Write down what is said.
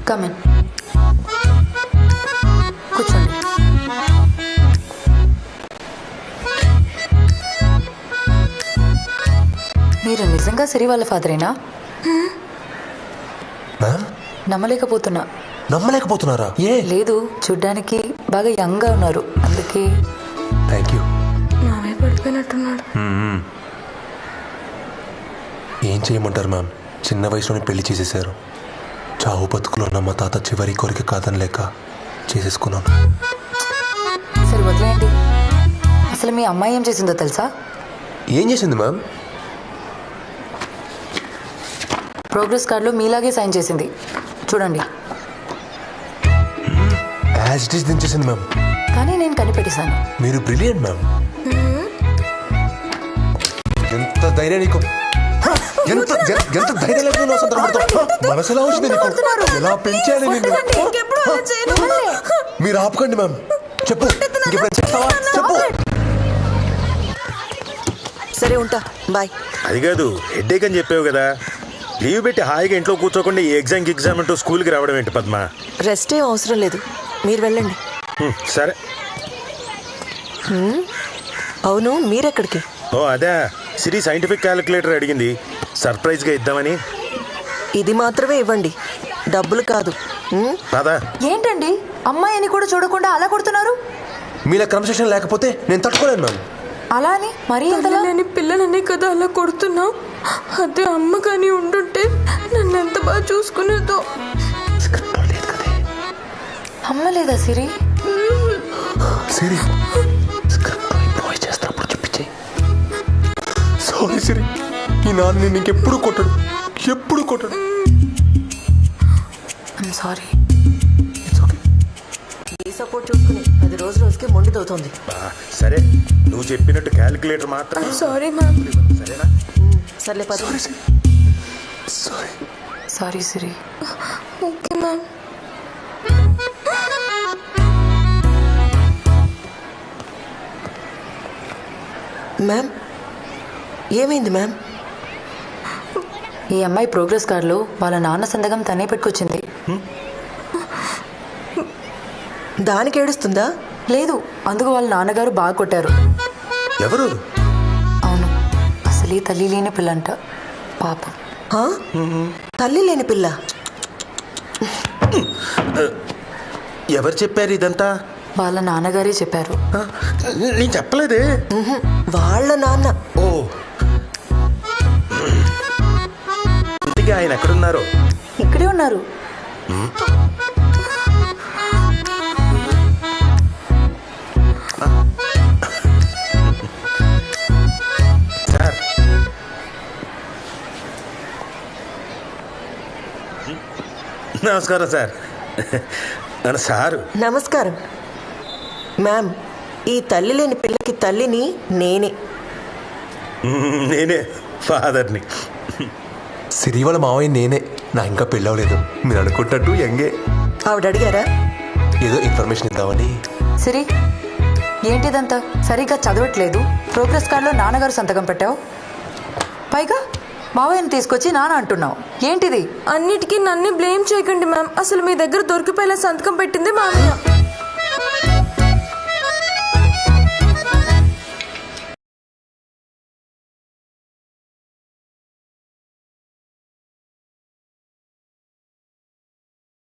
Come in, కూర్చోండి. మీరు నిజంగా సిరి వాళ్ళ ఫాదరేనా? నమ్మలేకపోతున్నా. నమ్మలేకపోతున్నారా? ఏ లేదు, చూడ్డానికి బాగా యంగ్గా ఉన్నారు, అందుకే. Thank you. మామయ్య పడిపోయినట్టున్నాడు. ఏం చేయమంటారు మ్యామ్, చిన్న వయసులోనే పెళ్లి చేసేసారు. చావు బతుకులో ఉన్న మా తాత చివరి కోరిక కాదని లేక చేసేసుకున్నాను. సరే వదిలేయండి. అసలు మీ అమ్మాయి ఏం చేసిందో తెలుసా? ఏం చేసింది మ్యామ్? ప్రోగ్రెస్ కార్డులో మీలాగే సైన్ చేసింది, చూడండి. యాజ్ ఇట్ ఈస్ దించేసింది మ్యామ్. కానీ నేను కనిపెట్టేశాను. మీరు బ్రిలియంట్ మ్యామ్. ఎంత ధైర్యం నీకు! ఎంత ఎంత ధైర్యం లేదు మనసు ఎలా వచ్చింది నీకు? ఎలా పెంచాలి నిన్ను? మీరు ఆపకండి మ్యామ్. చెప్పు, చెప్తావా? చెప్పు. సరే ఉంటా, బాయ్. అది కాదు, హెడ్ఏక్ అని చెప్పావు కదా, లీవ్ పెట్టి హాయిగా ఇంట్లో కూర్చోకుండా ఈ ఎగ్జామ్ అంటూ స్కూల్కి రావడం ఏంటి పద్మ? రెస్ట్ ఏం అవసరం లేదు, మీరు వెళ్ళండి. సరే. అవును, మీరెక్కడికి? ఓ అదే, సిరి సైంటిఫిక్ క్యాలిక్యులేటర్ అడిగింది, సర్ప్రైజ్గా ఇద్దామని. ఇది మాత్రమే ఇవ్వండి, డబ్బులు కాదు. పదా. ఏంటండి, అమ్మాయిని కూడా చూడకుండా అలా కొడుతున్నారు? మీలా క్రమశిక్షణ లేకపోతే నేను తట్టుకోలేను మ్యామ్. అలా అని మరీ ఎంతలా? నేను పిల్లలనే కదా అలా కొడుతున్నావు. అదే అమ్మ కానీ ఉండుంటే నన్ను ఎంత బాగా చూసుకునేదో. అమ్మ లేదా సిరి? సిరి బాయ్ చేస్తున్నప్పుడు చూపించే. సారీ సిరి, ఈ నాన్న నేను ఇంకెప్పుడు కొట్టడు, ఎప్పుడు కొట్టడు. I'm sorry. ఈ సపోర్ట్ చూసుకుని అది రోజు రోజుకి మొండిదవుతోంది. సరే, నువ్వు చెప్పినట్టు క్యాలిక్యులేటర్ మాత్రం. Sorry ma'am. సరేనా? సర్లే పద. Sorry. Sorry Siri. Okay ma'am. Ma'am, ఏమైంది మ్యామ్? ఈ అమ్మాయి ప్రోగ్రెస్ కార్డులో వాళ్ళ నాన్న సంతకం తనే పెట్టుకొచ్చింది. దానికి ఏడుస్తుందా? లేదు, అందుకు వాళ్ళ నాన్నగారు బాగా కొట్టారు. ఎవరు? అవును, అసలే తల్లి లేని పిల్లంట, పాపం. తల్లి లేని పిల్ల? ఎవరు చెప్పారు ఇదంతా? వాళ్ళ నాన్నగారే చెప్పారు. నేను చెప్పలేదే. వాళ్ళ నాన్న. ఓ, ఇంటికి ఆయన ఎక్కడున్నారో? ఇక్కడే ఉన్నారు. సార్, నమస్కారం సార్. నన్ను సారు. నమస్కారం మ్యామ్. ఈ తల్లి లేని పిల్లకి తల్లిని నేనే. నేనే ఫాదర్ని. సిరి వాళ్ళ మావయ్య నేనే. నా ఇంకా పెళ్ళవలేదు, మీరు అనుకుంటట్టు యంగే. ఆవిడ అడిగారా? ఏదో ఇన్ఫర్మేషన్ ఇద్దామని. సిరి, ఏంటిదంతా? సరిగ్గా చదవట్లేదు. ప్రోగ్రెస్ కార్డులో నాన్నగారు సంతకం పెట్టావు, పైగా మావయ్యని తీసుకొచ్చి నాన్న అంటున్నావు. ఏంటిది? అన్నిటికీ నన్నే బ్లేమ్ చేయకండి మ్యామ్. అసలు మీ దగ్గర దొరికిపోయేలా సంతకం పెట్టింది మామయ్య.